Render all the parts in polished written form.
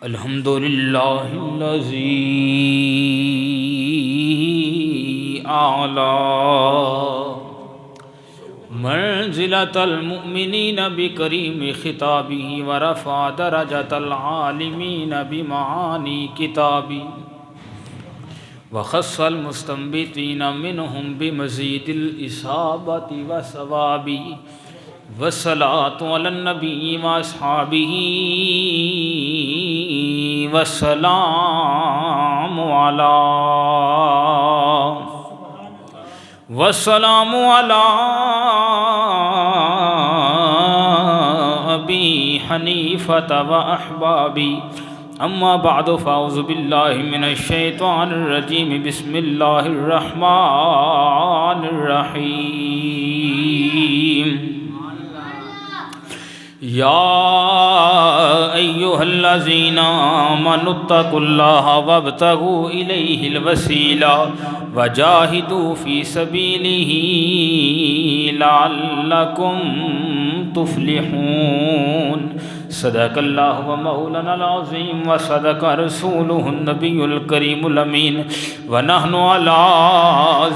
अल्हम्दुलिल्लाहिल्लज़ी आला मंज़िलतल मुअमिनीन बिकरीम खिताबिही व रफ़ा दरजतल आलिमीन बिमानी किताबी व खस्सल मुस्तंबितीन मिनहुम बिमज़ीदिल इसाबति व सवाबी वस्सलातु अलन नबी व अस्हाबिही वस्सलामु अला अबी हनीफत व अहबाबी अम्मा बअदु फ़अऊज़ु बिल्लाहि मिनश शैतानिर रजीम बिस्मिल्लाहिर रहमानिर रहीम या अय्युहल्लज़ीना आमनुत्तकुल्लाह वब्तगू इलैहिल वसीला वजाहिदू फ़ी सबीलिही लअल्लकुम तुफ़्लिहून। सदक़ल्लाहु व मौलानाल अज़ीम व सदक़ रसूलुहुन नबियुल करीमुल अमीन व नहनु अला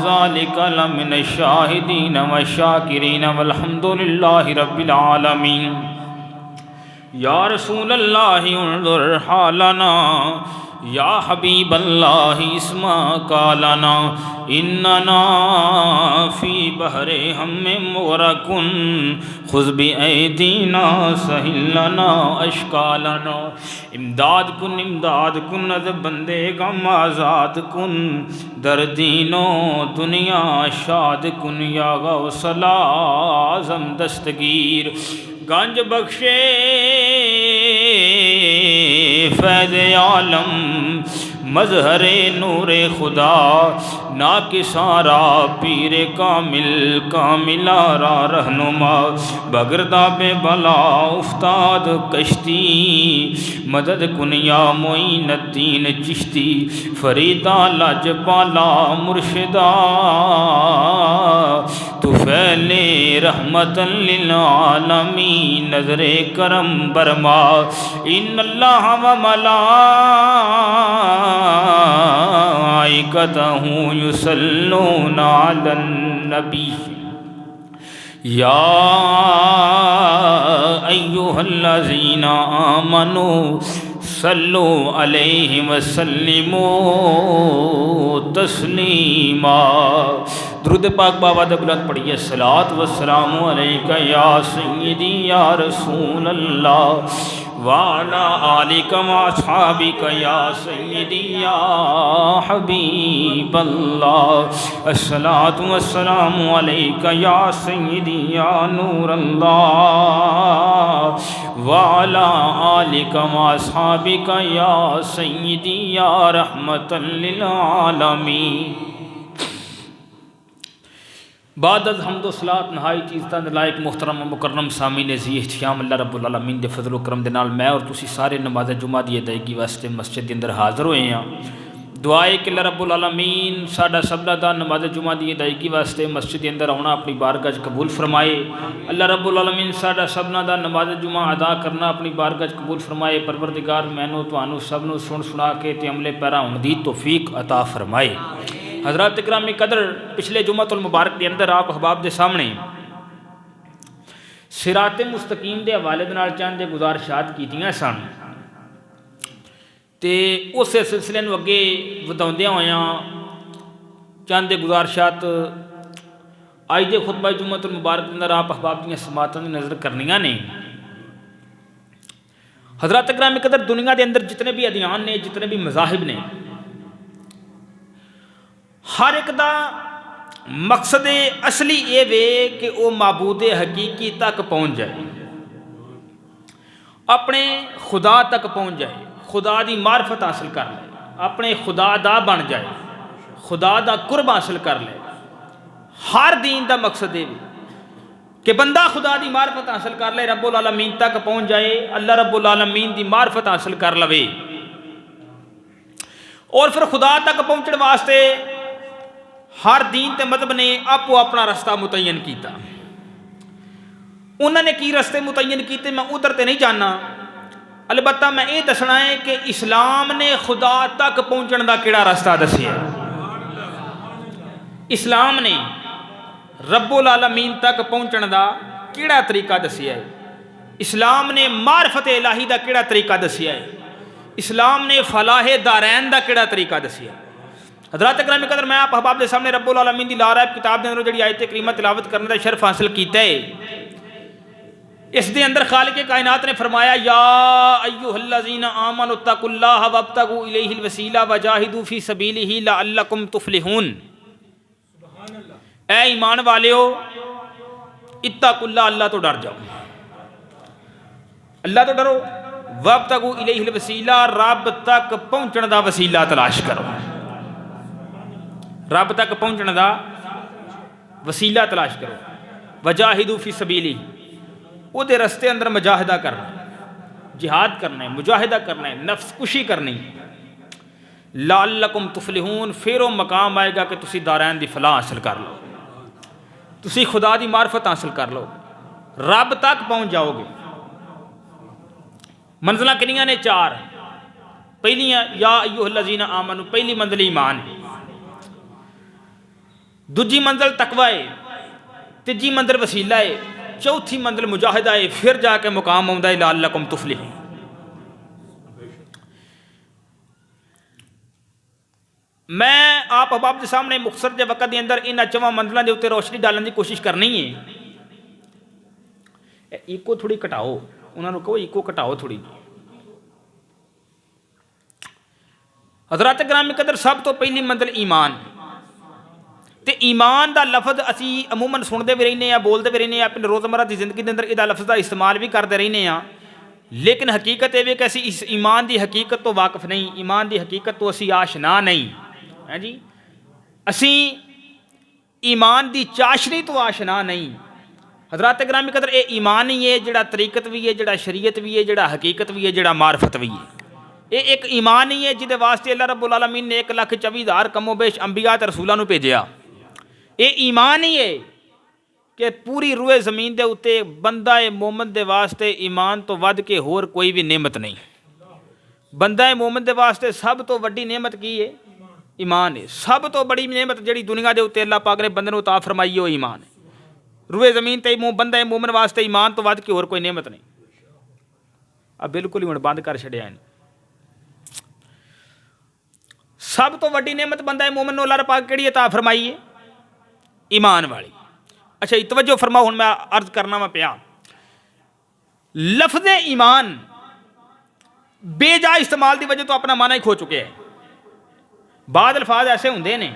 ज़ालिका लमिनश शाहिदीन व शाकिरीन वल्हम्दुलिल्लाहि रब्बिल आलमीन। या रसूलल्लाहि उन्ज़ुर हालना या हबीबल्लाहि इस्मा कालना इन्नना फ़ी बहरे हम्मिन मुग़रक़ुन खुज़ बिअयदीना सहिलना अश्कालना। इमदाद कुन नज़ बंदे गम आज़ाद कुन दर्दीनो दुनिया शाद कुन या गौसल आज़म दस्तगीर गंज बख्शे फैज़ आलम मज़हरे नूरे खुदा ना किसारा पीर कामिल कामिलारा रहनुमा बगरदा बे बला उफ्ताद कश्ती मदद कुनिया मोइनुद्दीन चिश्ती फरीदा लजपाला मुर्शिदा तुफ़ैले रहमतन लिल आलमीन नज़रे करम बरमा इन्नल्लाह व मलाइकतहू युसल्लूना अलन नबी या अय्युहल्लज़ीना आमनू सल्लु अलैहि व सल्लिमू तस्लीमा। दुरूद पाक बाबा बुलंद पढ़िए। सलात व सलामु अलैका या सय्यदी या रसूल अल्लाह व अला आलिका व अस्हाबिका या सय्यदी या हबीब अल्लाह। अस्सलातु वस्सलामु अलैका या सय्यदी या नूर अल्लाह व अला आलिका व अस्हाबिका या सय्यदी या रहमतन लिल आलमीन। बादत हम्दो सलात नहाई चीज़ तंद लायक मुहतरम मुकर्रम सामीन जी इख्तियाम अल्लाह रब्बुल आलमीन दे फजल करम दे नाल मैं और तुसी सारे नमाज़ जुमा दी अदायगी वास्ते मस्जिद के अंदर हाज़र होए हैं। दुआ है कि अल्लाह रब्बुल आलमीन साडा सबदा दा नमाज़ जुमा दी अदायगी वास्ते मस्जिद के अंदर आना अपनी बारगाह कबूल फरमाए। अल्लाह रब्बुल आलमीन साडा सबना दा नमाज़ जुमा अदा करना अपनी बारगाह कबूल फरमाए। परवरदिगार मैनू तुहानू सबनू सुन सुना के ते अमले पैरा होने दी तौफीक अता फरमाए। हज़रात इकरामी कदर पिछले जुमातुल मुबारक के अंदर आप अहबाब के सामने सिराते मुस्तकीम के हवाले नाल चंद गुजारिशात कीतियां सन ते उस सिलसिले में अगे वधाउंदियां होइयां चंद गुजारिशात अज के खुतबा जुमातुल मुबारक के अंदर आप अहबाब दी समातां दी नज़र करनियां ने। हज़रात इकरामी कदर दुनिया के अंदर जितने भी अदियान ने जितने भी मज़ाहिब ने हर एक का मकसद असली ये वे कि वह माबूदे हकीकी तक पहुँच जाए, अपने खुदा तक पहुँच जाए, खुदा की मार्फत हासिल कर ले, अपने खुदा दा बन जाए, खुदा दा कुर्ब हासिल कर ले। हर दीन का मकसद ये कि बंदा खुदा की मार्फत हासिल कर ले, रब्बुल आलमीन तक पहुँच जाए, अल्लाह रब्बुल आलमीन की मार्फत हासिल कर लवे और फिर खुदा तक पहुँचने वास्ते हर दीन ते मजहब ने आपो अपना रास्ता मुतयन किया। उन्होंने की रस्ते मुतयन किए मैं उधर तो नहीं जाना, अलबत्ता मैं ये दसना है कि इस्लाम ने खुदा तक पहुँचने का किहड़ा रस्ता दसिया। इस्लाम ने रब्बुल आलमीन तक पहुँचने का किहड़ा तरीका दसिया है। इस्लाम ने मारफत इलाही का किहड़ा तरीका दसिया है। इस्लाम ने फलाह दारैन का किहड़ा तरीका दसिया। हज़रात गिरामी कदर, मैं आप अहबाब के सामने रब्बुल आलमीन की लारायब किताब के अंदर जिहड़ी आयत करीमा तिलावत करने का शर्फ हासिल किया है, इस दे अंदर खालिक कायनात ने फरमाया, या अय्युहल्लज़ीना आमनु तकुल्लाह वब्तगू इलैहिल वसीला वजाहिदू फी सबीलिही लअल्लकुम तुफलिहून। ऐ ईमान वालियो, इत्तकुल्लाह, अल्लाह तो डर जाओ, अल्लाह तो डरो। वब्तगू इलैहिल वसीला, रब तक पहुँचने का वसीला तलाश करो। रब तक पहुँचने का वसीला तलाश करो। वजाहिदू फी सबीली, उहदे रस्ते अंदर मुजाहिदा करना, जिहाद करना है, मुजाहिदा करना है, नफ्स कुशी करनी। लअल्लकुम तुफलिहून, फिर वो मकाम आएगा कि तुसी दारैन दी फलाह हासिल कर लो, तुसी खुदा दी मार्फत हासिल कर लो, रब तक पहुँच जाओगे। मंजिलां किनियां ने? 4। पहलियां या अय्युहल्लज़ीना आमनू, पहली मंजिल ईमान है। दूजी मंजिल तकवा है। तीजी मंजिल वसीला है। चौथी मंजिल मुजाहिदा है। फिर जाके मुकाम आउंदा है लअल्लकुम तुफलिहून। मैं आप अहबाब के सामने मुख्तसर जे वक्त के अंदर इन 4 मंजिलों के उत्ते रोशनी डालने की कोशिश करनी है। इको थोड़ी घटाओ, उन्होंने कहो इको घटाओ थोड़ी। हज़रात गिरामी कदर, सब तो पहली मंजिल ईमान। तो ईमान का लफज असी अमूमन सुनते भी रहने, बोलते भी रहने, अपने रोज़मर्रा की जिंदगी के अंदर इस लफज का इस्तेमाल भी करते रहने, लेकिन हकीकत यह कि असी इस ईमान की हकीकत तो वाकफ नहीं, ईमान की हकीकत तो असी आशना नहीं है जी। असी ईमान की चाशनी तो आशना नहीं। हज़रात गिरामी कदर, ये ईमान ही है जिहड़ा तरीकत भी है, जिहड़ा शरीयत भी है, जिहड़ा हकीकत भी है, जिहड़ा मार्फत भी है। ये एक ईमान ही है जिहदे वास्ते अल्लाह रब्बुल आलमीन ने 1,24,000 कमोबेश अंबिया ते रसूलां नूं भेजिया। ये ईमान ही है कि पूरी रूए ज़मीन के उत्ते बंदा मोमन के वास्ते ईमान तो वध के होर कोई भी नेमत नहीं। बंदा मोमन के वास्ते सब तो वड्डी नेमत की है? ईमान है। सब तो बड़ी नेमत जिहड़ी दुनिया के उत्ते अल्लाह पाक ने बंदे नूं अता फरमाई है, वो ईमान है। रूए ज़मीन ते बंदा मोमन वास्ते ईमान तो वध के होर कोई नेमत नहीं। अब बिल्कुल ही हुण बंद कर छड़िया है। सब तो वड्डी नेमत बंदा मोमन नूं अल्लाह पाक किहड़ी अता फरमाई है? ईमान वाली। अच्छा तवज्जो फरमाओ, हुण मैं अर्ज करना वा पिया, लफ्ज़ ईमान बेजा इस्तेमाल की वजह तो अपना माना ही खो चुके हैं। बाद अल्फाज ऐसे होंगे ने,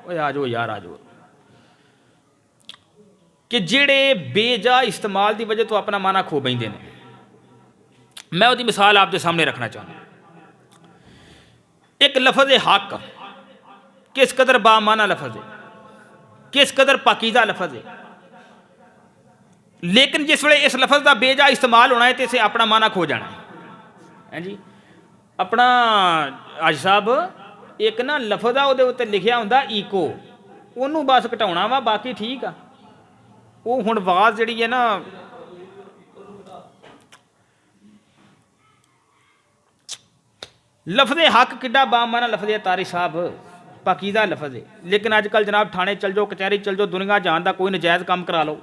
ओए आ जाओ यार आ जाओ, कि जेड़े बेजा इस्तेमाल की वजह तो अपना माना खो बैठते हैं। मैं उसकी मिसाल आपके सामने रखना चाहूँगा। एक लफज हक किस कदर बामाना लफज है, किस कदर पाकीज़ा लफज है, लेकिन जिस वे इस लफज का बेजा इस्तेमाल होना है तो इसे अपना माना खो जाना है जी। अपना आज साहब एक ना लफज आ वो उत्ते लिखिया होंदा ईको, उन्होंने बस घटाना वा, बाकी ठीक आ। वो हुण आवाज़ जिहड़ी है ना, लफज हक किड्डा बामाना लफज है तारी साहब, पाकीज़ा लफज है। लेकिन अजकल जनाब थाने चल जाओ, कचहरी चल जाओ, दुनिया जान का कोई नजायज़ काम करा लो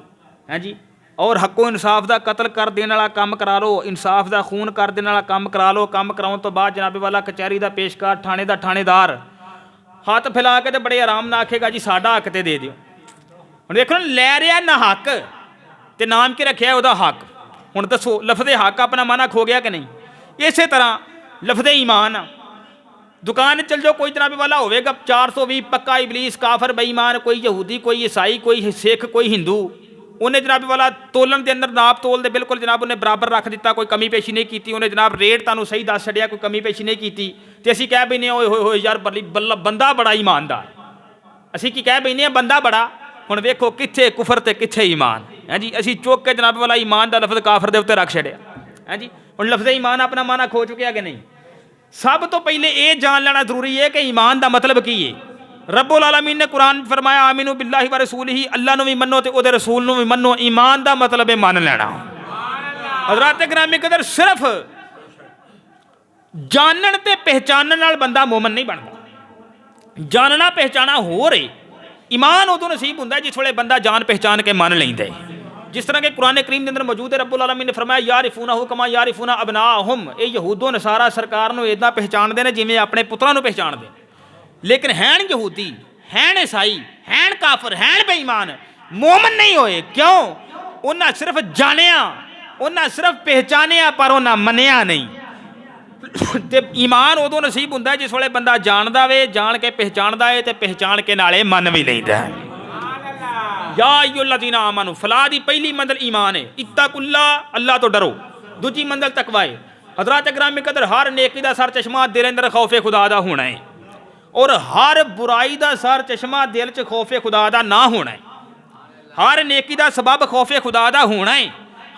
है जी, और हकों इंसाफ का कतल कर देने वाला काम करा लो, इंसाफ का खून कर देने वाला काम करा लो। काम कराने तो बाद जनाबे वाला कचहरी का पेशकार, थाने का थानेदार हाथ फैला के तो बड़े आराम ना आखेगा जी साडा हक तो दे दिओ। हुण देखो लै रहा ना हक तो नाम की रखिया वह हक। हुण दसो लफज हक अपना माना खो गया कि नहीं? इस तरह लफज ईमान, दुकान चल जाओ, कोई जनाबे वाला होगा 420 पक्का इबलीस काफर बेईमान, कोई यहूदी, कोई ईसाई, कोई सिख, कोई हिंदू, उन्हें जनाबे वाला तोलन के अंदर नाप तोल दे बिल्कुल जनाब उन्हें बराबर रख दिता, कोई कमी पेशी नहीं की। उन्हें जनाब रेट तुहानूं सही दस छड़िया, कोई कमी पेशी नहीं की। तो असीं कह बैठे होए होए होए यार बंदा बड़ा ईमानदार, असीं की कह बैठे बंदा बड़ा। हुण वेखो कित्थे कुफर ते कित्थे ईमान है जी। असीं चुक के जनाबे वाला ईमान का लफज काफर के उत्ते रख छड़िया है जी। हुण लफज ईमान अपना माना खो चुकिया कि नहीं? सब तो पहले ये जान लेना जरूरी है कि ईमान का मतलब की है। रब्बुल आलमीन ने कुरान फरमाया आमीनु बिल्लाहि व रसूलिही, अल्लाह नूं भी मन्नो ते उहदे रसूल नूं भी मन्नो। ईमान का मतलब है मान लेना। हज़रात गिरामी कदर सिर्फ जानन ते पहचानन नाल बंदा मोमन नहीं बनता। जानना पहचाना हो रहे ईमान उदों नसीब होंदा जिस वेले बंदा जान पहचान के मन लैंदा है। जिस तरह के कुरान करीम के अंदर मौजूद है, रब्बुल आलमीन ने फरमाया यारिफूना हुकमा यारिफूना अबनाहुम, ये यहूदो नसारा सरकार नूं इदां पहचानते हैं जिवें अपने पुत्रां नूं पहचानते। लेकिन हैं यहूदी, हैं ईसाई, हैं काफर, हैं बेईमान, मोमन नहीं होए। क्यों? उन्हें सिर्फ जानिया, उन्हें सिर्फ पहचानिया, पर उन्हें मनिया नहीं। ते ईमान उदों नसीब होंदा जिस वेले बंदा जानदा वे, जान के पहचानदा है, ते पहचान के नाले मन भी लैंदा है। या अय्युहल्लज़ीना आमनू, फलाह दी पहली मंजिल ईमान है, इत्तकुल्लाह, अल्लाह तो डरो। दूजी मंजिल तकवा है। हज़रात गिरामी कदर, हर नेकी दा सर चश्मा दिल अंदर खौफे खुदा दा होना है, और हर बुराई दा सर चश्मा दिल च खौफे खुदा दा ना होना है। हर नेकी दा सबब खौफे खुदा दा होना है,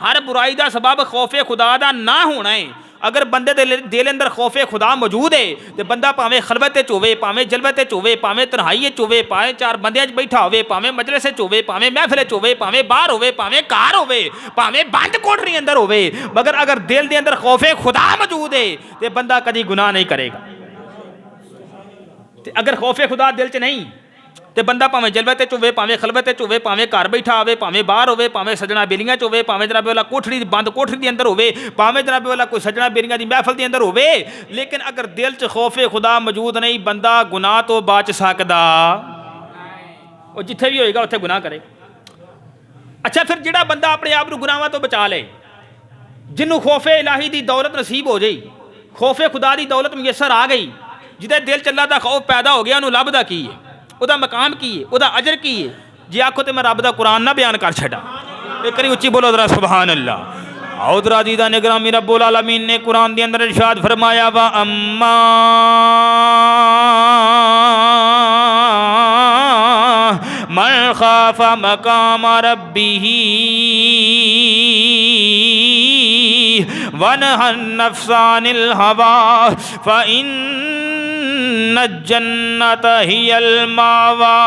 हर बुराई दा सबब खौफे खुदा दा ना होना है। अगर बंदे दे दिल अंदर खौफे खुदा मौजूद है तो बंदा भावें खलवत होवे, भावें जलवत होवे, भावें तन्हाई होवे, भावें चार बंदियां च बैठा होवे, भावें मजलिस होवे, भावें महफिल होवे, भावें बाहर होवे, भावें घर होवे, भावें बंद कोठरी अंदर होवे, मगर अगर दिल के अंदर खौफे खुदा मौजूद है तो बंदा कभी गुनाह नहीं करेगा। अगर खौफे खुदा दिल च नहीं तो बंदा भावें जलवत होवे, भावें खलवत होवे, भावें घर बैठा होवे, भावें बाहर होवे, भावें सजना बेलियां च होवे, भावें जनाबे वाला कोठड़ी बंद कोठड़ी के अंदर होवे, भावें जनाबे वाला कोई सजना बेलियां की महफिल के अंदर होवे, लेकिन अगर दिल च खौफे खुदा मौजूद नहीं, बंदा गुनाह तो बच सकदा। वो जिथे भी होएगा उत्थे गुनाह करे। अच्छा, फिर जिहड़ा बंदा अपने आप नूं गुनाहां तो बचा ले, जिन्हों खौफे इलाही की दौलत नसीब हो जाए, खौफे खुदा की दौलत मुयसर आ गई, जिहदे दिल च अल्लाह दा खौफ पैदा हो गया, उन्होंने लभदा की है, उहदा मकाम की है, उहदा अजर की है। जे आखो तो मैं रब दा कुरान ना बयान कर छड़ा। एक बारी उच्ची बोलो जरा सुभान अल्लाह। औदरा दी दा निगरामी रब्बुल आलमीन ने कुरान के अंदर इरशाद फरमाया, वा अम्मा मन खाफा मकाम रब्बिही वनहन नफ्सानिल हवा फ़इन्न जन्नत हियल मावा।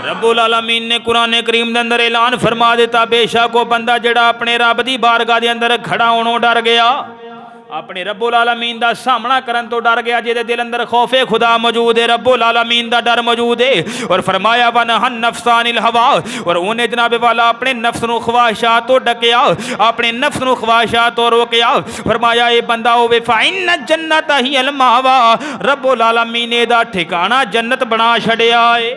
रब्बुल आलमीन ने कुरान करीम के अंदर ऐलान फरमा दिता, बेशक वो बंदा जड़ा अपने रब की बारगाह के अंदर खड़ा होने डर गया, अपने रब्बुल आलमीन का सामना करन तो डर गया, जिहदे दिल अंदर खौफे खुदा मौजूद है, रब्बुल आलमीन का डर मौजूद है। और फरमाया वनहन नफ्सानिल हवा, और उन्हें जनाबे वाला अपने नफ्स नूं ख्वाहिशात तो डकिया, अपने नफ्स नूं ख्वाहिशात तो रोकिया। फरमाया ये बंदा होवे फ़इन्न जन्नत हियल मावा, रब्बुल आलमीन ने दा ठिकाना जन्नत बना छड़िया है।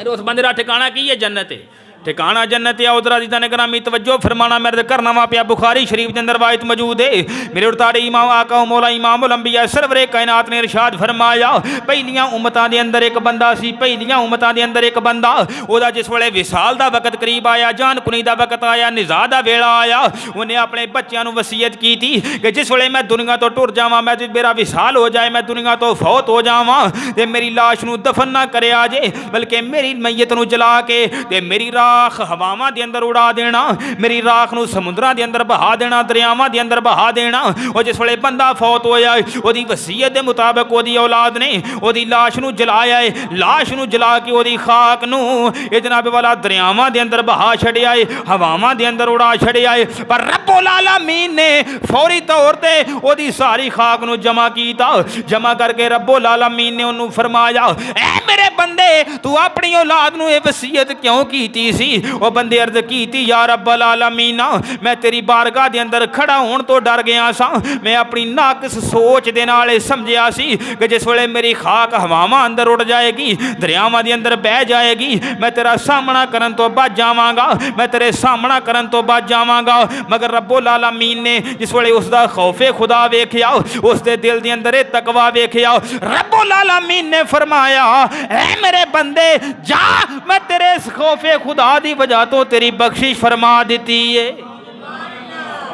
उस बंदे का ठिकाना की है? जन्नत है। ठिकाना जन्नत है। उधर अज़ीज़ान ने ग्रामी तवज्जो फरमाना मेरे करना वा पिया, बुखारी शरीफ के अंदर वायत मौजूद है। मेरे उतारे इमाम आका मौला इमामुल अंबिया सरवरे कायनात ने इरशाद फरमाया, पहलियां उम्मतां दे अंदर एक बंदा सी, पहलियां उम्मतां दे अंदर एक बंदा, ओदा जिस वेले विसाल दा वक्त करीब आया, जान कुनी दा वक्त आया, निज़ा दा वेला आया, उन्हें अपने बच्चों नूं वसीयत की थी कि जिस वेले मैं दुनिया तो टुर जावां, मैं मेरा विसाल हो जाए, मैं दुनिया तो फौत हो जावां, ते मेरी लाश नूं दफन ना करिया जे, बल्कि मेरी मैयत नूं जला के ते मेरी राख हवावां दे अंदर उड़ा देना, मेरी राख नूं समुद्रां दे अंदर बहा देना, दरियावां दे अंदर बहा देना। और जिस वेले बंदा फौत होया, ओदी वसीयत दे मुताबिक ओदी औलाद ने ओदी लाश नूं जलाया है, लाश नूं जला के ओदी खाक नूं ए जनाब वाला दरियावां दे अंदर बहा छड़िया है, हवावां दे अंदर उड़ा छड़िया है। पर रब्बुल आलमीन ने फौरी तौर ते ओदी सारी खाक नूं जमा कीता, जमा करके रब्बुल आलमीन ने उन्होंने फरमाया, ऐ मेरे बंदे तू अपनी औलाद नूं ए वसीयत क्यों कीती सी? वो बंदे अर्ज की थी, या रब्बुल आलमीन मैं तेरी बारगाह दे अंदर खड़ा होने तो डर गया सा, मैं अपनी नाकिस सोच दे नाल समझिया सी कि जिस वेले मेरी खाक हवावां अंदर उड़ जाएगी, दरियावां दे अंदर बह जाएगी, मैं तेरा सामना करन तो बच जावांगा, मैं तेरे सामना करन तो बच जावांगा। मगर रब्बुल आलमीन ने जिस वेले उसदा खौफे खुदा वेखिया, उसदे दिल दे अंदर तकवा वेखिया, रब्बुल आलमीन ने फरमाया, ऐ मेरे बंदे जा, मैं तेरे खौफे खुदा दी वजह तो तेरी बख्शिश फरमा देती है।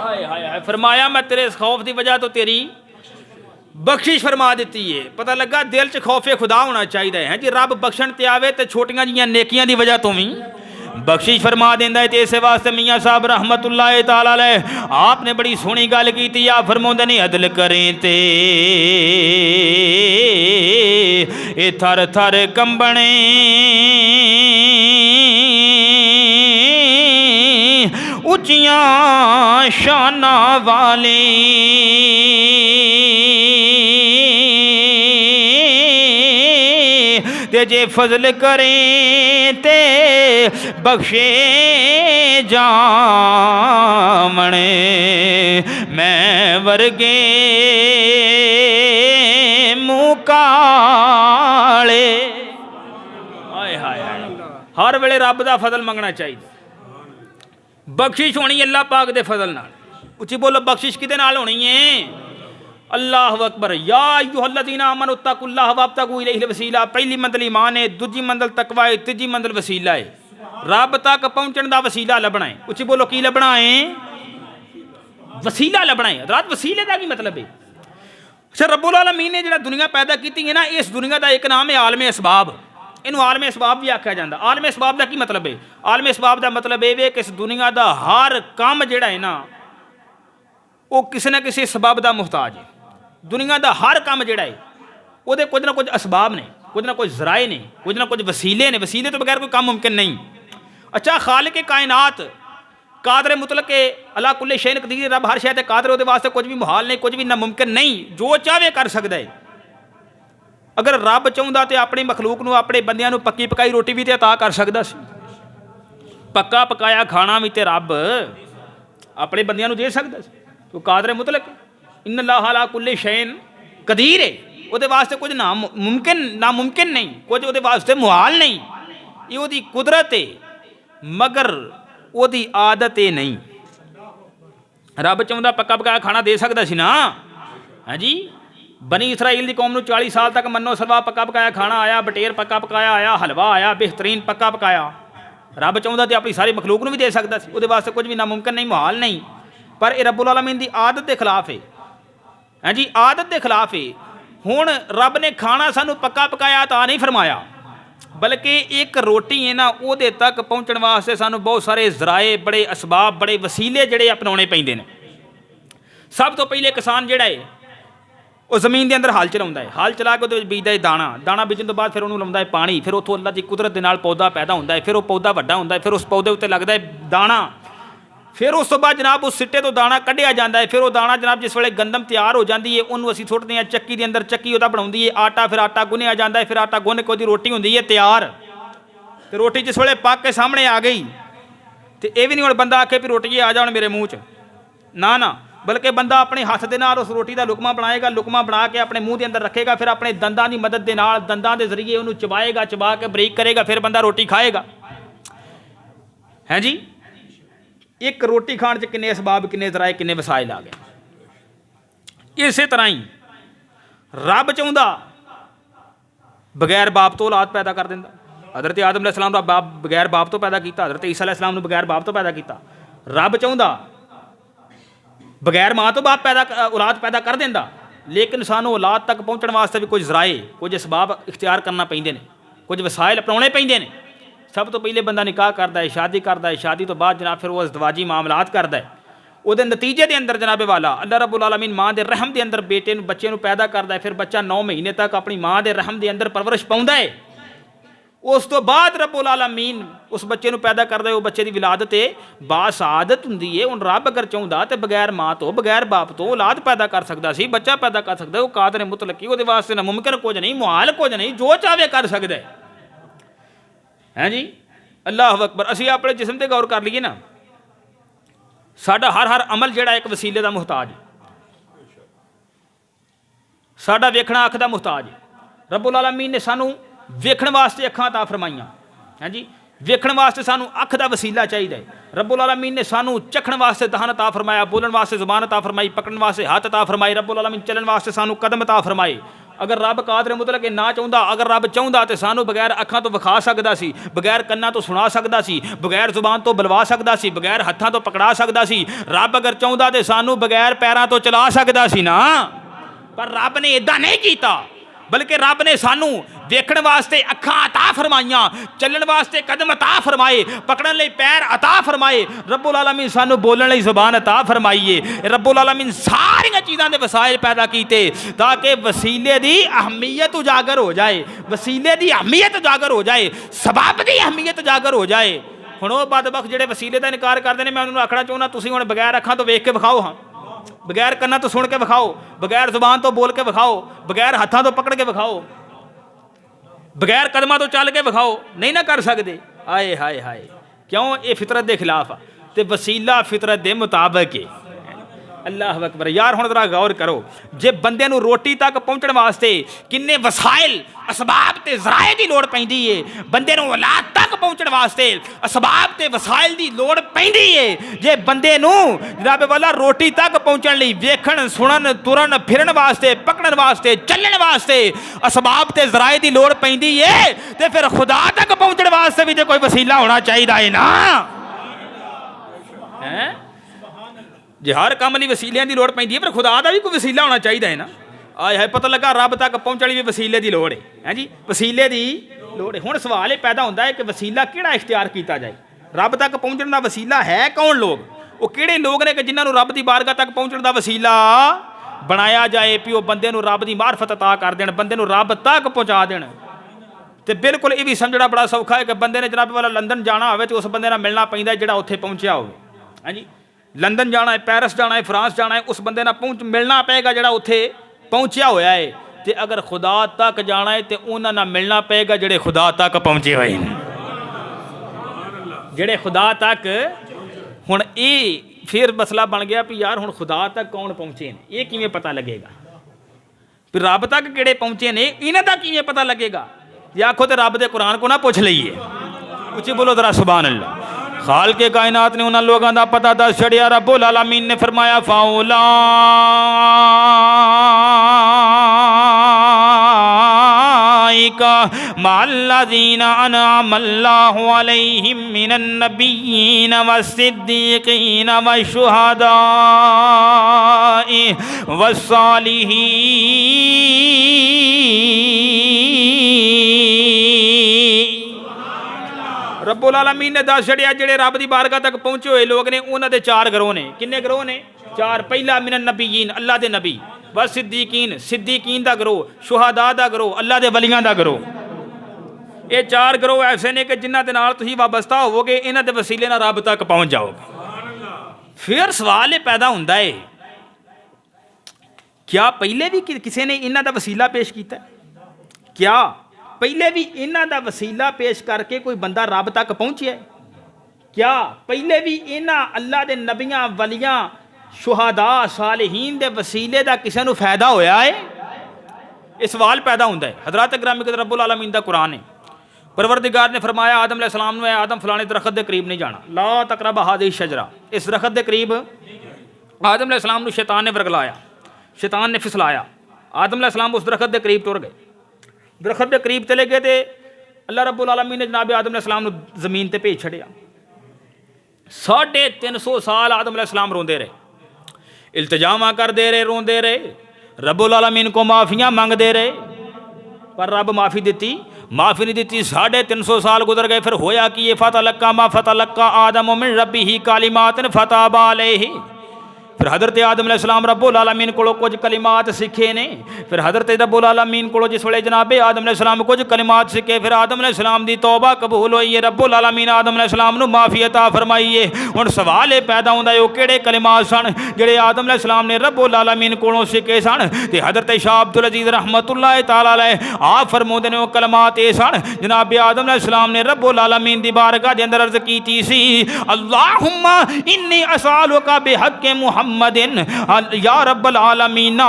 हाय हाय हाय, फरमाया मैं तेरे खौफ की वजह तो तेरी बख्शिश फरमा देती है। पता लगा दिल च खौफे खुदा होना चाहिए है जी। रब बख्शण ते आवे तो छोटियां जिहियां नेकियां की वजह तो भी बख्शिश फरमा देंदा है। तो इस वास्ते मियाँ साहब रहमतुल्लाह तआला अलैह आपने बड़ी सोहनी गल की, आप फरमाउंदे ने अदल करें ते ए थर थर कंबणे उचियां शाना वाले ते जे फजल करें ते बख्शे जामने मैं वर्गे मुकाले। हाय हाय हाय, हर वेले रब दा फजल मंगना चाहिए। बख्शिश होनी अल्लाह पाक दे फजल नाल। उच्ची बोलो, बख्शिश किदे नाल होनी है? अल्लाह अकबर। या अय्युहल्लज़ीना आमनू तक़ुल्लाह वब्तगू इलैहिल वसीला। पहली मंजिल ईमान है, दूजी मंजिल तकवा है, तीजी मंजिल वसीला है। रब तक पहुंचने का वसीला लभना है। उच्ची बोलो, की लभना है? वसीला लभना है। रात वसीले का की मतलब है? अच्छा, रब्बुल आलमीन ने जो दुनिया पैदा की है ना, इस दुनिया का एक नाम है आलम असबाब। इनू आलम असबाब भी आख्या जाता। आलम असबाब का की मतलब है? आलम असबाब का मतलब ये कि इस दुनिया का हर काम जिहड़ा है ना, वो किसी न किसी सबब का मुहताज है। दुनिया का हर काम जिहड़ा है वो कुछ ना कुछ असबाब ने, कुछ ना कुछ जराए ने, कुछ ना कुछ वसीले ने। वसीले तो बगैर कोई काम मुमकिन नहीं। अच्छा, खालिक कायनात कादर मुतलक के अला कुल्ले शैइन कदीर, रब हर शय ते कादर, उहदे वास्ते कुछ भी मुहाल नहीं, कुछ भी नामुमकिन नहीं, जो चाहे कर सकता है। अगर रब चाहुंदा तो अपनी मखलूक नूं, अपने बंदियां नूं पक्की पकाई रोटी भी तो अता कर सकदा सी। पक्का पकाया खाना भी तो रब अपने बंदियां नूं दे सकदा सी। तो कादर मुतलक इन्नल्लाह अला कुल्ले शैइन कदीर है। उहदे वास्ते कुछ नामुमकिन नहीं, कुछ उहदे वास्ते मुहाल नहीं। ये उहदी कुदरत है, मगर उहदी आदत है नहीं। रब चाहुंदा पक्का पकाया खाना दे सकदा सी ना। हाँ जी, बनी इसराइल की कौम नूं 40 साल तक मन्नो सलवा पक्का पकाया खाना आया, बटेर पक्का पकाया आया, हलवा आया बेहतरीन पक्का पकाया। रब चाहुंदा तो अपनी सारी मखलूक नूं भी दे सकदा सी। उहदे वास्ते कुछ भी नामुमकिन नहीं, मुहाल नहीं। पर यह रब्बुल आलमीन की आदत के खिलाफ है। हाँ जी, आदत के खिलाफ है। हुण रब ने खाना सानू पक्का पकाया ता नहीं फरमाया, बल्कि एक रोटी है ना, उहदे तक पहुँचने वास्ते सानू बहुत सारे जराए, बड़े असबाब, बड़े वसीले जिहड़े अपनाने पैंदे ने। सब तो पहले किसान जिहड़ा है वो जमीन के अंदर हल चलाउंदा है। हल चला के उहदे विच बीजदा है दाणा। दाणा बीजण तो बाद फिर उहनूं लाउंदा है पानी। फिर उत्थों अल्लाह की कुदरत दे नाल पौधा पैदा होंदा है। फिर वो पौधा वड्डा होंदा है। फिर उस पौधे उत्ते लगदा है दाणा। फिर उस तो बाद जनाब उस सिट्टे तो दाणा कढ़िया जाता है। फिर वो दाणा जनाब जिस वेले गंदम तैयार हो जाती है, उन्होंने असीं सुट्टदे हां चक्की के अंदर। चक्की उहदा बनाउंदी है आटा। फिर आटा गुन्निया जाता है। फिर आटा गुन्न के उहदी रोटी होंदी है तैयार। तो रोटी जिस वेले पक के सामने आ गई तो यह भी नहीं हुण बंदा आखे भी रोटी आ जा हुण मेरे मूँह च, ना ना, बल्कि बंदा अपने हथ दे नाल उस रोटी का लुकमा बनाएगा। लुकमा बना के अपने मूँह के अंदर रखेगा। फिर अपने दंदां की मदद के नाल, दंदां के जरिए उन्होंने चबाएगा, चबा के बरीक करेगा। फिर बंदा रोटी खाएगा। है जी, एक रोटी खाण च किन्ने असबाब, किन्ने जराए, किन्ने वसाइल आ गए। इस तरह ही रब चाहुंदा बगैर बाप तो औलाद पैदा कर दिंदा। हज़रत आदम अलैहिस्सलाम दा बाप बगैर बाप तो पैदा किया। हज़रत ईसा अलैहिस्सलाम नूं बगैर बाप तो पैदा किया। रब चाहुंदा बगैर माँ तो बाप पैदा औलाद पैदा कर दिंदा, लेकिन सानू औलाद तक पहुँचने वास्ते भी कुछ जराए, कुछ असबाब इख्तियार करना पैंदे ने, कुछ वसाइल अपनाने पैंदे ने। सब तो पहले बंदा निकाह करता है, शादी करता है। शादी तो बाद जनाब फिर वो अज़दवाजी मामलात करता है। उहदे नतीजे के अंदर जनाबे वाला अल्लाह रब्बुल आलमीन माँ के रहम के अंदर बेटे बच्चे पैदा करता है। फिर बच्चा 9 महीने तक अपनी माँ के रहम के अंदर परवरिश पाउंदा है। उस तो बाद रब्बुल आलमीन उस बच्चे पैदा करता है। वो बच्चे की विलादत बासादत हुंदी है। हुण रब अगर चाहुंदा तो बगैर माँ तो बगैर बाप तो औलाद पैदा कर सकता सी, बच्चा पैदा कर सकता है। वो कादर मुतलक उहदे वास्ते ना मुमकिन कुछ नहीं, मुहाल कुछ नहीं, जो चाहे कर सकता है। हैं जी, अल्लाह अकबर। असीं अपने जिस्म ते गौर कर लीए ना, साडा हर अमल जिहड़ा एक वसीले का मुहताज है। साडा वेखना अख का मुहताज है। रब्बुल आलमीन ने सानू वेखण वास्ते अखां अता फरमाइयां। हैं जी, वेखण वास्ते सानू अख का वसीला चाहिए। रब्बुल आलमीन ने सानू चखण वास्ते दहन अता फरमाया, बोलण वास्ते जुबान अता फरमाई, पकड़न वास्ते हाथ अता फरमाए। रब्बुल आलमीन चलन वास्ते सानू कदम अता फरमाए। अगर रब कादर मुतलक ना चाहुंदा, अगर रब चाहुंदा तो सानू बगैर अखां तो विखा सकदा सी, बगैर कन्नां तो सुना सकदा सी, बगैर जुबान तो बुलवा सकदा सी, बगैर हत्थां तो पकड़ा सकदा सी। रब अगर चाहुंदा तो सानू बगैर पैरां तो चला सकदा सी ना। पर रब ने इदां नहीं कीता, बल्कि रब ने सानू देखण वास्ते अखां अता फरमाइयां, चलण वास्ते कदम अता फरमाए, पकड़न लई पैर अता फरमाए। रब्बुल आलमीन सानू बोलण लई ज़ुबान अता फरमाईए। रब्बुल आलमीन सारियां चीज़ां दे वसाइल पैदा कीते ताकि वसीले दी अहमियत उजागर हो जाए, वसीले दी अहमियत उजागर हो जाए, सबब दी अहमियत उजागर हो जाए। हुण वो बदबख्त जिहड़े वसीले का इनकार करते हैं, मैं उन्होंने आखना चाहुंदा तुसीं हुण बगैर अखां तो वेख के विखाओ, हाँ बगैर कन्नां तो सुन के विखाओ, बगैर जुबान तो बोल के विखाओ, बगैर हत्थां तो पकड़ के विखाओ, बगैर कदमां तो चल के विखाओ, नहीं ना कर सकते। आए हाय हाय, क्यों? ये फितरत के खिलाफ आ, तो वसीला फितरत के मुताबिक है। अल्लाह अकबर। यार हुण जरा गौर करो, जे बंदे नूं रोटी तक पहुँचण वास्ते किन्ने वसाइल असबाब ते ज़राए की लोड़ पैंदी है, बंदे नूं औलाद तक पहुँचण वास्ते असबाब ते वसाइल की लोड़ पैंदी है। जे बंदे नूं जनाब वाला रोटी तक पहुँचण लई वेखण सुणन तुरन फिरन वास्ते पकड़न वास्ते चलण वास्ते असबाब ते ज़राए की लोड़ पैंदी है, तो फिर खुदा तक पहुँचण वास्ते भी तो कोई वसीला होना चाहिए है ना। है जे हर काम लई वसीलियां की लोड़ पैंदी है, पर खुदा का भी कोई वसीला होना चाहिए है ना। आए है पता लगा रब तक पहुँचने भी वसीले की लोड़ है जी, वसीले की लोड़ है। हुण सवाल ये पैदा होता है कि वसीला किहड़ा इख्तियार किया जाए, रब तक पहुँचने का वसीला है कौन लोग, वो किहड़े लोग ने कि जिन्होंने रब की बारगाह तक पहुँचने का वसीला बनाया जाए, भी वो बंदे नूं रब की मार्फत अता कर देण, बंदे नूं रब तक पहुँचा देण। तो बिल्कुल ये भी समझना बड़ा सौखा है कि बंदे ने जनाब वाला लंदन जाना हो तो उस बंदे नाल मिलना पैंदा जिहड़ा उत्थे पहुँचा हो। हाँ जी, लंदन जाना है, पैरिस जाना है, फ्रांस जाना है, उस बंदे नाल मिलना पेगा जिहड़ा उत्थे पहुँचा होया है। तो अगर खुदा तक जाना है तो उन्हां नाल मिलना पेगा जिहड़े खुदा तक पहुँचे हुए हैं, जिहड़े खुदा तक। हुण ये फिर मसला बन गया भी यार हुण खुदा तक कौन पहुँचे ने, ये किवें पता लगेगा, फिर रब तक किहड़े पहुँचे ने इन्हां दा किवें पता लगेगा। या आखो तो रब दे कुरान को ना पुछ लईए, उच्ची बोलो जरा सुभान अल्लाह। खाल के कायनात ने उन्होंने लोगों का पता दस छड़िया। रब्बुल आलमीन ने फरमाया फाउलाइका मअल्लज़ीना अनअमल्लाहु अलैहिम मिनन नबिय्यीन वस्सिद्दीक़ीन वश्शुहदाई वस्सालिहीन। रब्बुल आलमीन ने दस छड़िया जेड़े रब की बारगाह तक पहुँचे हुए लोग ने, उन्होंने चार ग्रोह ने। किन्ने ग्रोह ने? चार। पहला मिनन नबीयीन, अल्लाह के नबी, बस सिद्दीकीन, सिद्दीकीन का ग्रोह, शुहदा का ग्रोह, अल्लाह के वलियां का ग्रोह। ये चार ग्रोह ऐसे ने कि जिन्हां दे नाल तुसीं वाबस्ता होवोगे, इन्हां दे वसीले नाल रब तक पहुँच जाओगे। फिर सवाल ये पैदा होंदा है, क्या पहले भी किसी ने इन्हां दा वसीला पेश किया? क्या पहले भी इन्हां दा वसीला पेश करके कोई बंदा रब तक पहुँचे? क्या पहले भी इन्हां अल्लाह दे नबियां वलियां शुहदा सालिहीन दे वसीले का किसी को फायदा होया है? ये सवाल पैदा होता है। हज़रात गिरामी क़दर रब्बुल आलमीन का कुरान है। परवरदिगार ने फरमाया आदम अलैहिस्सलाम ने, आदम फलाने दरख्त के करीब नहीं जाना, ला तक़रब हाज़िही शजरा, इस दरख्त के करीब आदम अलैहिस्सलाम को शैतान ने वरगलाया, शैतान ने फिसलाया। आदम अलैहिस्सलाम उस दरख्त के करीब तुर गए, दरख्त के करीब चले गए तो अल्लाह रब्बुल आलमीन ने जनाब आदम अलैहिस्सलाम को जमीन पर भेज छड़िया। 350 साल आदम अलैहिस्सलाम रोंदे रहे, इल्तिजामा करते रहे, रोंदे रहे, रब्बुल आलमीन को माफ़ियाँ मंगते रहे, पर रब माफ़ी दी? माफ़ी नहीं दी। 350 साल गुजर गए। फिर होया कि ये फ़तलक्का मा फ़तलक्का आदम मिन रब्बिही कालिमातिन फ़ताबा अलैहि। फिर हज़रत आदम अलैहिस्सलाम रब्बुल आलमीन को कुछ कलिमात सीखे ने। फिर हज़रत रब्बुल आलमीन को जिस वे जनाबे आदम अलैहिस्सलाम कुछ कलिमात सीखे, फिर आदम अलैहिस्सलाम की तौबा कबूल हुई है, रब्बुल आलमीन आदम अलैहिस्सलाम को माफ़ी अता फरमाई है। हुण सवाल ये पैदा होंदा है, वो किहड़े कलिमात सन जिहड़े आदम अलैहिस्सलाम ने रब्बुल आलमीन कोलों सीखे सन? ते हज़रत शाह अब्दुल अजीज़ रहमतुल्लाह तआला अलैह आप फरमाउंदे ने वो कलिमात ये सन जनाबे आदम अलैहिस्सलाम ने रब्बुल आलमीन दी बारगाह दे अंदर अर्ज़ कीती सी, अल्लाहुम्मा इन्नी असअलुका बिहक़्क़ि मुहम्मदिन या रब्बल आलमीन,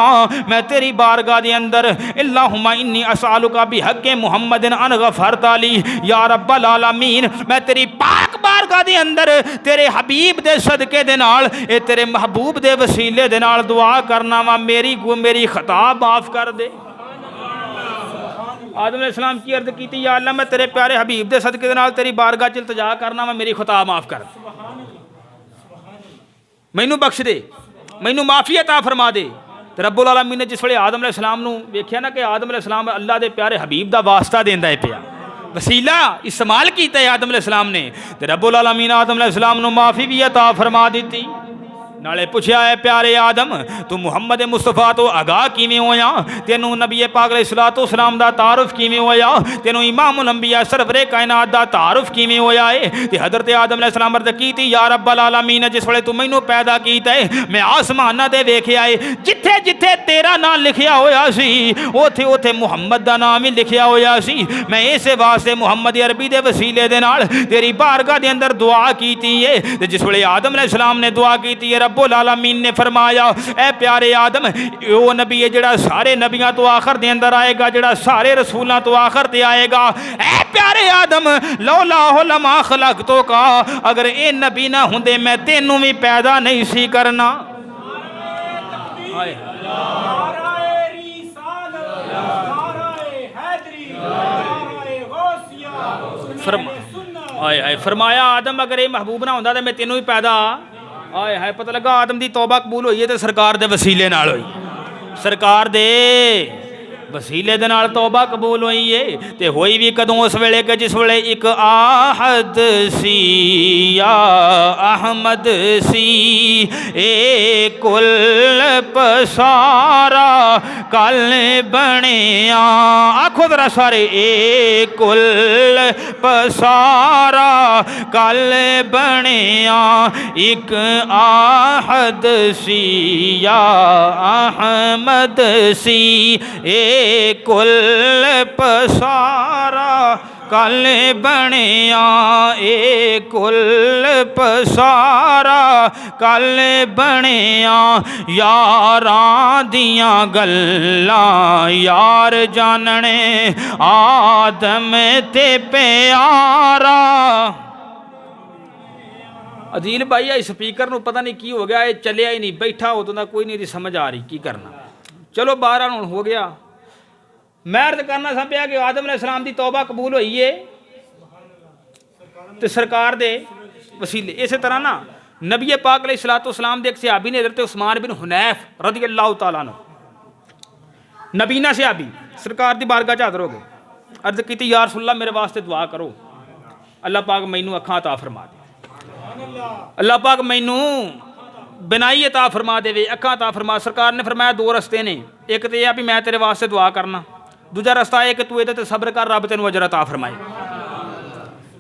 मैं तेरी बारगाह दे अंदर अल्लाहुम्मा इन्नी असअलुका बिहक़्क़ि मुहम्मदिन अन गफ़रता ली या रब्बल आलमीन, मैं तेरी पाक बारगाह दे अंदर तेरे हबीब दे सदके दे नाल, ए तेरे महबूब दे वसीले दे नाल दुआ करना वा, मेरी खता माफ़ कर दे। आदम अलैहिस्सलाम की अर्ज़ की, या अल्लाह मैं तेरे प्यारे हबीब दे सदके दे नाल तेरी बारगाह च इल्तिजा करना वा, मेरी खता माफ़ कर, मैनू बख्श दे, मैनू माफ़ी अता फरमा दे। तो रब्बुल आलमीन ने जिस वे आदम अलैहिस्सलाम नूं वेख्या ना कि आदम अलैहिस्सलाम अल्लाह के प्यारे हबीब का वास्ता देंदा है पिया, वसीला इस्तेमाल किया है आदम अलैहिस्सलाम ने, तो रब्बुल आलमीन आदम अलैहिस्सलाम नूं माफ़ी भी अता फरमा दी। नाले पुछया है प्यारे आदम तू मुहम्मद मुस्तफा तो आगाह किवें होया, तेनू नबी पाक अलैहिस्सलातु वस्सलाम दा तारुफ किवें होया, तेनू इमामुल अंबिया सरवरे कायनात दा तारुफ किवें होया है। ते हज़रत आदम अलैहिस्सलाम अर्ज़ कीती या रब्बल आलमीन जिस वेले तू मैनू पैदा कीता है मैं आसमानां ते वेखिया है जिथे जिथे तेरा नाम लिखिया होया सी उथे उथे मुहम्मद दा नाम ही लिखिया होया सी। मैं इस वास्ते मुहम्मद अरबी दे वसीले दे नाल तेरी बारगाह दे अंदर दुआ कीती है। ते जिस वेले आदम अलैहिस्सलाम ने दुआ कीती है रब्बुल आलमीन ने फरमाया ए प्यारे आदम वो नबी है जिहड़ा सारे नबियां तो आखिर दे अंदर आएगा, जिहड़ा सारे रसूलां तो आखिर ते आएगा। ए प्यारे आदम लौला लमा खलक तो का अगर ये नबी ना हुंदे मैं तेनू भी पैदा नहीं सी करना। फरमाया आदम अगर ये महबूब ना होंदा तो मैं तेनू भी पैदा आए हाय। पता लगा आदम की तौबा कबूल हुई है तो सरकार दे वसीले नाल हुई, सरकार दे वसीले दे नाल तौबा कबूल हुई है। ते होई भी कदों उस वेले के जिस वेले एक आहद सी या अहमद सी ए कुल पसारा कल बनिया। आखो जरा सारे ए कुल पसारा कल बनिया एक आहद सी या अहमद सी ए कुल पसारा कल बनिया ए कुल पसारा कल बनिया। यारां दियां गल्लां यार जानने आदम ते प्यारा। अदील भाई आई स्पीकर नूं पता नहीं की हो गया, ये चलिया ही नहीं, बैठा उदों दा कोई नहीं समझ आ रही की करना। चलो बाहर हुण हो गया। मैं अर्ज करना सा पिया कि आदम अलैहिस्सलाम की तौबा कबूल हुई है तो सरकार दे वसीले। इस तरह ना नबी पाक अलैहिस्सलातु वस्सलाम दे एक सहाबी ने हज़रत उस्मान बिन हुनैफ रज़ियल्लाहु तआला अन्हु नबीना सहाबी सरकार की बारगाह च हाज़र हो गए। अर्ज की या रसूलल्लाह मेरे वास्ते दुआ करो, अल्लाह पाक मैनू अखां अता फरमा दे, अल्लाह पाक मैनू बिनाई अता फरमा देवे, अखां अता फरमा। सरकार ने फरमाया दो रस्ते ने, एक तो यह भी मैं तेरे वास्ते दुआ करना, दूजा रस्ता है कि तू ये तो सब्र कर रब तेन अजर अता फरमाए।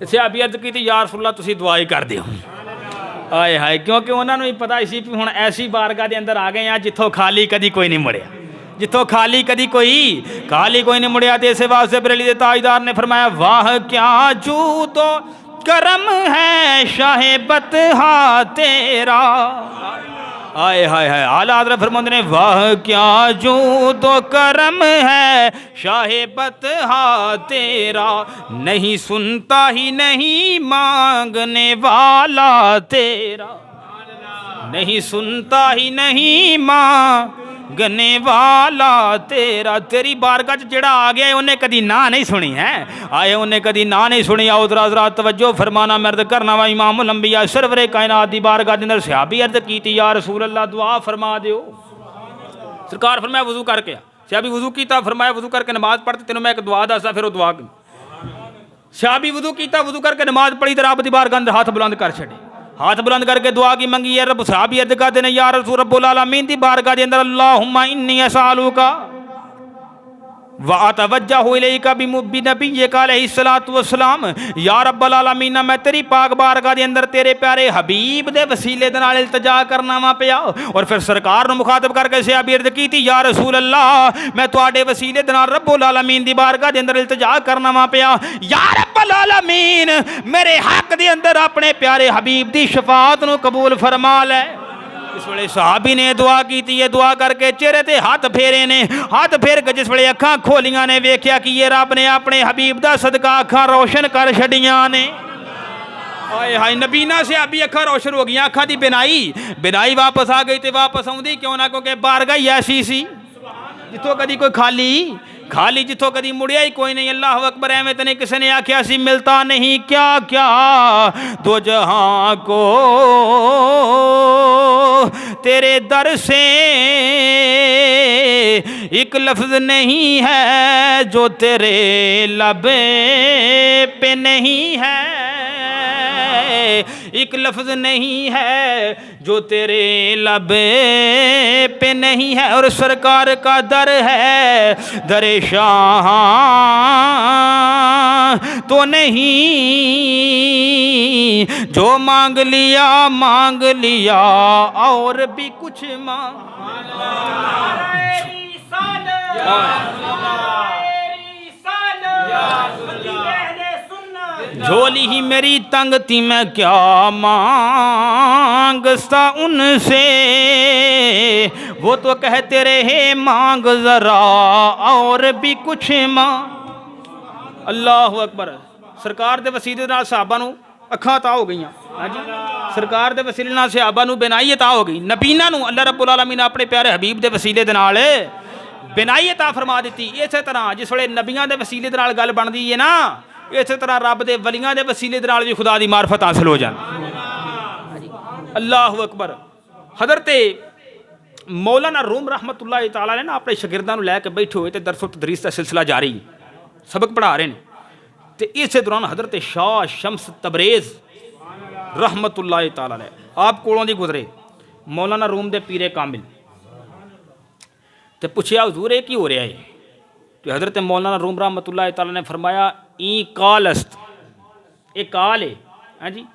इसे अभी अर्ज की या रसूलल्लाह तुसीं दुआ ही कर दिओ आए हाय, क्योंकि उन्होंने भी पता सी भी हुण ऐसी बारगाह के अंदर आ गए हैं जिथों खाली कदी कोई नहीं मुड़िया, जिथों खाली कदी कोई नहीं मुड़िया। तो इस वास्ते बरेली के ताजदार ने फरमाया वाह क्या जू तो करम है शाहे बतहा तेरा। आए हाय हाय आला हज़रत फरमाते ने वाह क्या जू तो करम है शाहे बतहा तेरा, नहीं सुनता ही नहीं मांगने वाला तेरा, नहीं सुनता ही नहीं मांगने वाला तेरा। तेरी बारगाह च जेड़ा आ गया उन्हें कदी ना नहीं सुनी है, आए उन्हें कदी ना नहीं सुनी। आओ जरा जरा तवज्जो फरमाना, मैं अर्ज करना वा इमामुल अंबिया सरवरे कायनात दी बारगाह दे अंदर सहाबी अर्ज कीती या रसूल अल्लाह दुआ फरमा दियो। सरकार फरमाया वजू करके, सहाबी वजू कीता, फरमाया वजू करके नमाज पढ़ते तेनों मैं एक दुआ दसा, फिर वो दुआ सहाबी वजू कीता, वजू करके नमाज पढ़ी तो रब दी बारगाह अंदर हाथ बुलंद कर छड़े, हाथ बुलंद करके दुआ की मंगी है। रब साहब अर्ज करते हैं या रसूल रब्बुल आलमीन दी बारगाह के अंदर अल्लाहुम्मा इन्नी असअलुका व अतवज्जहु इलैका बिनबिय्यिका अलैहिस्सलातु वस्सलाम। या रब्बल आलमीन मैं तेरी पाक बारगाह के अंदर तेरे प्यारे हबीब दे वसीले दे नाल इल्तिजा करना वा पिया। और फिर सरकार नूं मुखातब करके सहाबी अर्ज कीती या रसूल अल्लाह मैं तुहाडे वसीले दे नाल रब्बुल आलमीन दी बारगाह के अंदर इल्तिजा करना वा पिया। या रब्बल आलमीन मेरे हक दे अंदर अपने प्यारे हबीब दी शफाअत नूं कबूल फरमा लै। इस वे सहाबी ने दुआ की है, दुआ करके चेहरे ते हाथ फेरे ने, हाथ फेर के जिस वे अखां खोलियां ने वेख्या कि ये रब ने अपने हबीब दा सदका अखां रोशन कर छड़ियां ने। हाय हाय नबीना से अभी अखां रोशन हो गई, अखां दी बिनाई वापस आ गई। तो वापस आउंदी क्यों ना, क्योंकि बारगाह ही ऐसी सी जिथों कदी कोई खाली जिथों कदी मुड़िया ही कोई नहीं। अल्लाह अकबर। एवं तो नहीं किसी ने आख्या सी मिलता नहीं क्या क्या दो जहां को तेरे दर से, एक लफ्ज नहीं है जो तेरे लबे पे नहीं है, एक लफ्ज़ नहीं है जो तेरे लब पे नहीं है। और सरकार का दर है दरे शाह तो नहीं, जो मांग लिया और भी कुछ मांग। झोली ही मेरी तंग थी मैं क्या मांगता उनसे, वो तो कहते रहे मांग जरा और भी कुछ मांग। अल्लाह अकबर। सरकार दे वसीले नाल सहाबा नूं अखां ता हो गईयां। हाँ जी, सरकार दे वसीले नाल सहाबा नूं बिनाई अता हो गई। नबीना नूं अल्लाह रब्बुल आलमीन ने अपने प्यारे हबीब दे वसीले दे नाल बिनाई अता फरमा दी। इस तरह जिस वेले नबियां दे वसीले दे नाल गल बनदी है ना, इस तरह रब दे वलियां दे वसीले दे नाल भी खुदा दी मार्फत हासिल हो जाए। अल्लाह अकबर। हज़रत मौलाना रूम रहमतुल्लाह तआला ने ना अपने शागिर्दां नूं लैके बैठे हुए ते दरस तदरीस दा सिलसिला जारी, सबक पढ़ा रहे हैं। तो इस दौरान हज़रत शाह शम्स तबरेज़ रहमतुल्लाह तआला अलैह आप कोलों दी गुजरे मौलाना रूम दे पीरे कामिल। तो पूछया हुजूर ये की हो रहा है? तो हज़रत मौलाना रूम रहमतुल्लाह तआला ने फरमाया ई काल अस्त, ये काल है। हाँ जी,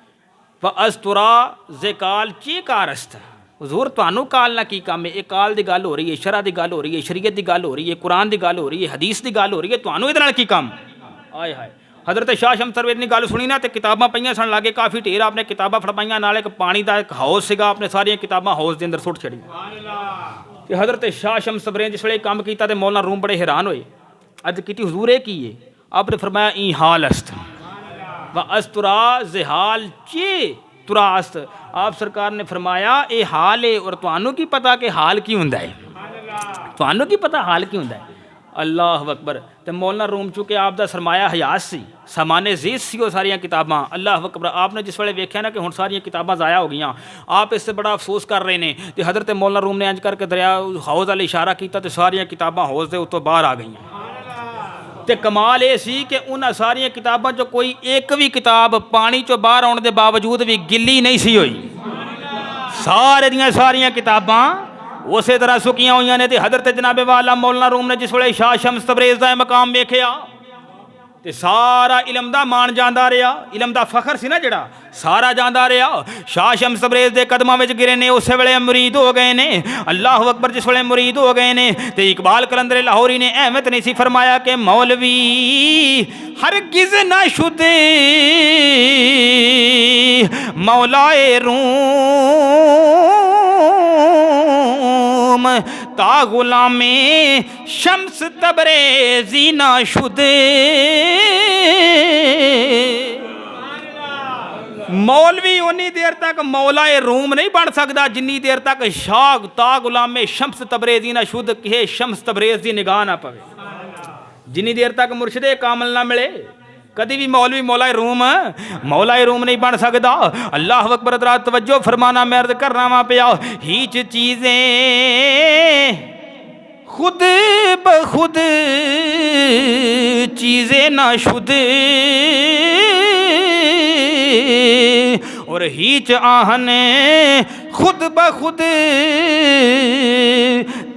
व अस्तुरा जे काल चे कारस्त। हुजूर तुहानू काल ना की काम है? ये काल की गल हो रही है, शरा की गल हो रही है, शरीयत की गल हो रही है, कुरान की गल हो रही है, हदीस की गल हो रही है, तुहानू इहदे नाल की काम? आए हाय। हज़रत शाह शम्स तबरेज़ ने गल सुनी ना तो किताबां पईयां सन लागे काफ़ी ढेर, आपने किताबां फड़पाइयां, नाल एक पानी का एक हाउस सीगा, आपने सारियां किताबां हाउस के अंदर सुट छड़ी। कि हज़रत शाह शम्स तबरेज़ जिस वेले काम किया तो मौलाना रूम बड़े हैरान होए। अज की हुजूर ये की है? आपने फरमाया ई हाल अस्त व अस्तुरा जेहाल चे तुरास्त। आप सरकार ने फरमाया ये हाल है और तुहानू की पता कि हाल की हुंदा है? तुहानू की पता हाल की हुंदा है? अल्लाह अकबर। तो मौलाना रूम चूँकि आप दा सरमाया हयात सी, सामाने जीज़ सी वो सारियां किताबां। अल्लाह अकबर। आपने जिस वेले वेख्या ना कि हुण सारियां किताबां ज़ाया हो गईयां, आप इससे बड़ा अफसोस कर रहे हैं। तो हज़रत मौलाना रूम ने इंज करके दरिया हाउस वाले इशारा किया तो सारियां किताबां हाउस के उत्तों बाहर आ गईयां। तो कमाल ये सी कि उन्हां सारियां किताबां चो कोई एक भी किताब पानी चो बाहर आने के बावजूद भी गिली नहीं सी हुई। सारे दियां सारियां किताबां उस तरह सुकियां हुई ने। तो हज़रत जनाबे वाला मौलाना रूम ने जिस वेले शाह शम्स तबरेज़ का मकाम वेख्या तो सारा इलम का मान जाता रहा, इलम का फखर सी ना जड़ा सारा जाता रहा। शाह शम्स तबरेज़ के कदमों में गिरे ने, उस वेले मुरीद हो गए ने। अल्लाह अकबर। जिस वेले मुरीद हो गए ने तो इकबाल कलंदर लाहौरी ने अहमद नहीं सी फरमाया कि मौलवी हरगिज़ ना शुदे मौलाए रूम ता गुलामे शम्स तबरेज़ी ना शुदे। मौलवी उन्नी देर तक मौलाए रूम नहीं बन सकता जिन्नी देर तक शाह ता गुलामे शम्स तबरेज़ी ना शुद के शम्स तबरेज़ की निगाह ना पवे। जिन्नी देर तक मुर्शिदे कामल ना मिले कभी भी मौलवी मौलाए रूम नहीं बन सकता। अल्लाह अकबर। हज़रात तवज्जो फरमाना मैं अर्ज़ करना वा पिया हीच चीज़ें खुद ब खुद चीज़ें ना शुद और हीच आहन खुद ब खुद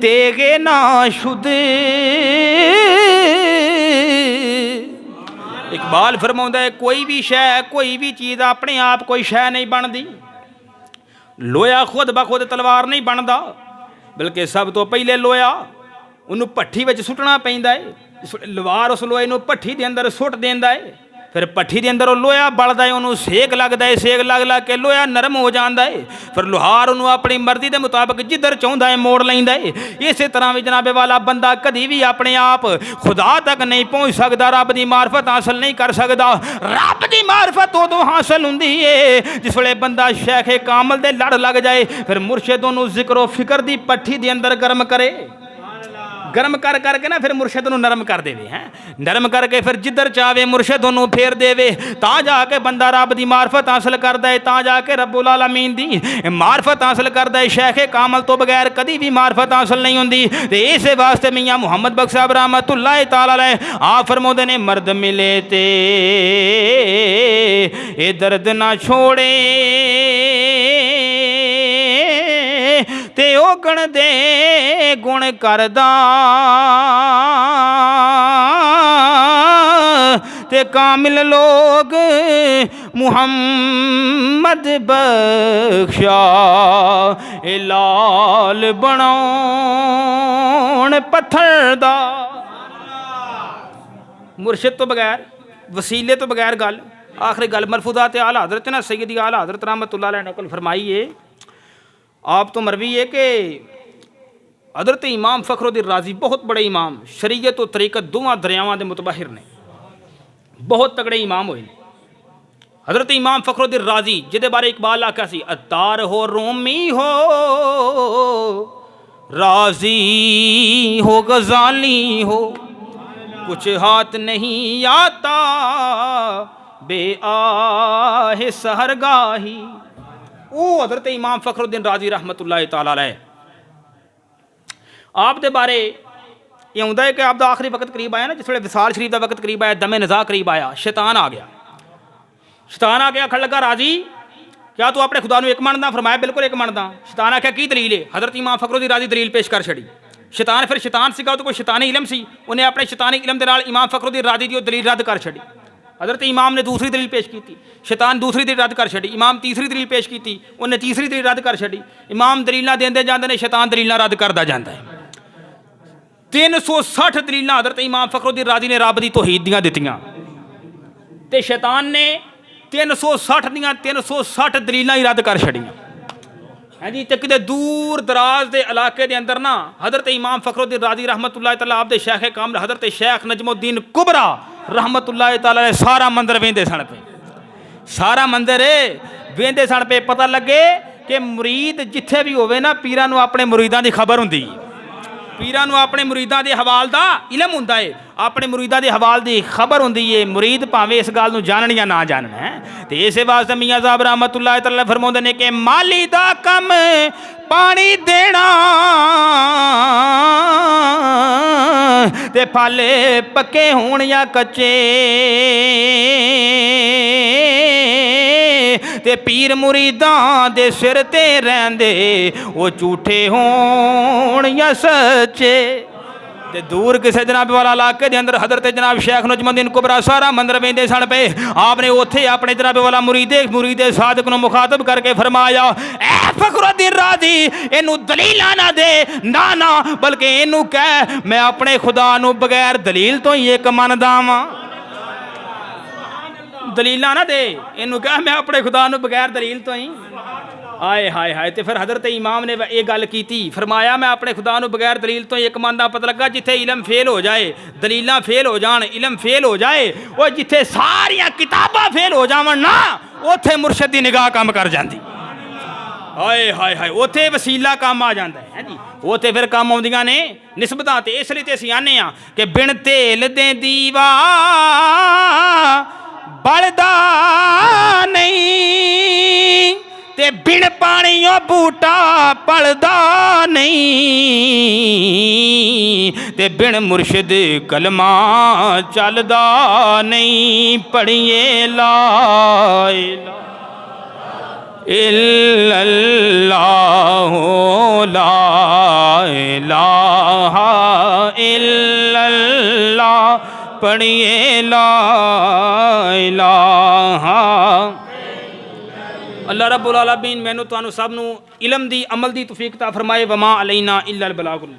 तेगे ना शुद। इकबाल फरमाउंदा है कोई भी शै कोई भी चीज़ अपने आप कोई शै नहीं बनती। लोया खुद ब खुद तलवार नहीं बनता, बल्कि सब तो पहले लोया उन्होंने भट्ठी में सुटना पैंदा है। लवार उस लोहे नूं भट्ठी के अंदर सुट देंदा है, फिर भट्ठी के अंदर वो लोहा बलदा है, उन्होंने सेक लगता है, सेक लग लग के लोहा नरम हो जाता है। फिर लोहार उन्होंने अपनी मर्जी के मुताबिक जिधर चाहता है मोड़ लेंदा है। इस तरह भी जनाबे वाला बंदा कभी भी अपने आप खुदा तक नहीं पहुँच सकता, रब की मार्फत हासिल नहीं कर सकता। रब की मार्फत उदों हासिल होंदी है जिस वेले बंदा शेखे कामल दे लड़ लग जाए, फिर मुर्शिद उन्होंने जिक्रो फिक्र की भट्ठी के अंदर गर्म करे। गर्म कर करके ना फिर मुर्शद नूं नरम कर देवे हैं, नरम करके फिर जिधर चाहे मुर्शद नूं फेर देवे, तां जाके बंदा रब दी मार्फत हासिल करदा है, तां जाके रब्बुल आलमीन दी मार्फत हासिल करदा है। शेखे कामल तो बगैर कदी भी मार्फत हासिल नहीं होंदी। ते इस वास्ते मियाँ मुहम्मद बख्श साहब रहमतुल्लाह तआला अलैह आप फरमाउंदे ने मर्द मिले ते ए दर्द ना छोड़े ते ओगण दे गुण करदा ते कामिल लोग मुहम्मद बख्शा ए लाल बनाउण पत्थर दा। मुर्शिद तो बगैर वसीले तो बगैर गल आखिरी गल मरफूदात आला हज़रत ना सैयदी आला हज़रत रहमतुल्लाह अलैह नकल फरमाइए। आप तो मरवी है कि हज़रत इमाम फ़खरुद्दीन राज़ी बहुत बड़े इमाम शरीयत और तरीक़त दोवां दरियावां दे मुतबाहिर ने, बहुत तगड़े इमाम होए। हज़रत इमाम फ़खरुद्दीन राज़ी जिहदे बारे इकबाल आख्या सी, अत्तार हो रूमी हो राज़ी हो गज़ाली हो कुछ हाथ नहीं आता बे आहे सहरगाही। वो हज़रत इमाम फ़खरुद्दीन राज़ी रहमतुल्लाह तआला अलैह आप दे बारे ये होंदा है कि आप दा आखिरी वक्त करीब आया ना, जिस वे विसाल शरीफ का वक्त करीब आया, दमे नज़ा करीब आया, शैतान आ गया। शैतान आ गया आखन लगा राज़ी क्या तू अपने खुदा नूं एक मनदा? फरमाया बिल्कुल एक मनदा। शैतान आख्या की दलील है? हज़रत इमाम फ़खरुद्दीन राज़ी दलील पेश कर छड़ी। शैतान फिर शैतान सीगा तो कोई शैतानी इलम सी, उन्हें अपने शैतानी इलम दे नाल इमाम फ़खरुद्दीन राज़ी दी दलील रद्द कर छड़ी। हज़रत इमाम ने दूसरी दलील पेश की, शैतान दूसरी दलील रद्द कर छड़ी। इमाम तीसरी दलील पेश की, उन्हें तीसरी दलील रद्द कर छड़ी। इमाम दलीलां देंदे जांदे ने, शैतान दलीलां रद्द करदा जांदा है। 360 दलीलां हज़रत इमाम फ़खरुद्दीन राज़ी ने रब दी तौहीद दियां दित्तियां ते शैतान ने 360 दियां 360 दलीलां ही रद्द कर छड़ियां। हैं जी, तो किते दूर दराज के इलाके के अंदर ना हज़रत इमाम फ़खरुद्दीन राज़ी रहमतुल्लाह तआला आप दे शेख कामिल हज़रत शेख नजमुद्दीन कुबरा रहमतुल्लाह तआला अलैह सारा मंदिर वेंदे सन पे, सारा मंदिर वेंदे सन पे। पता लगे कि मुरीद जिथे भी होवे ना पीरां नूं अपने मुरीदां दी खबर हुंदी, पीरां नूं अपने मुरीदां दे हवाल दा इलम हुंदा है, अपने मुरीदां दे हवाल दी खबर हुंदी है। मुरीद भावें इस गल नूं जानन या ना जानन है। तो इस वास्ते मियाँ साहब रहमतुल्लाह तआला फरमाउंदे ने कि माली दा कम पानी देना ते फल पक्के होण या कच्चे ते पीर मुरीदां दे सिर ते रहिंदे वो झूठे होण या सच्चे। ते दूर किसी जनाब वाला इलाके के अंदर हज़रत जनाब शेख नजमुद्दीन कुबरा सारा मंदिर वेंदे सन पे। आपने उत्थे अपने जनाब वाला मुरीदे सादक नूं मुखातब करके फरमाया, ऐ फ़खरुद्दीन राज़ी इनू दलीलां ना दे, ना ना बल्कि इनू कह मैं अपने खुदा नूं बगैर दलील तो ही एक मनदा वां। दलीलां ना दे, इनू कह मैं अपने खुदा नूं बगैर दलील तो ही। आए हाय हाय। तो फिर हज़रत इमाम ने ये गल की, फरमाया मैं अपने खुदा नूं बगैर दलील तो एक मनदा। पता लगा जिथे इलम फेल हो जाए, दलीलां फेल हो जान, इलम फेल हो जाए, वो जिथे सारियां किताबां फेल हो जावन ना उत्थे मुर्शद दी निगाह काम कर जाती। हाय हाय हाय, उत्थे वसीला काम आ जाता है जी, उत्थे फिर काम आउंदियां ने निस्बतां। ते इसलिए ते असीं आने आ कि बिन तेल दे दीवा बलदा नहीं ते बिन पानियों बूटा पलदा नहीं ते बिन मुर्शिद कलमा चलदा नहीं। पढ़िए ला इल्लल्लाहु ला इलाहा इल्लल्लाह, पढ़िए ला इलाहा। अल्लाह रब्बुल आलमीन मैनू तुहानू सब नू इलम दी अमल दी तौफीक ता फरमाए। वमा अलैना इल्लल बलागुल।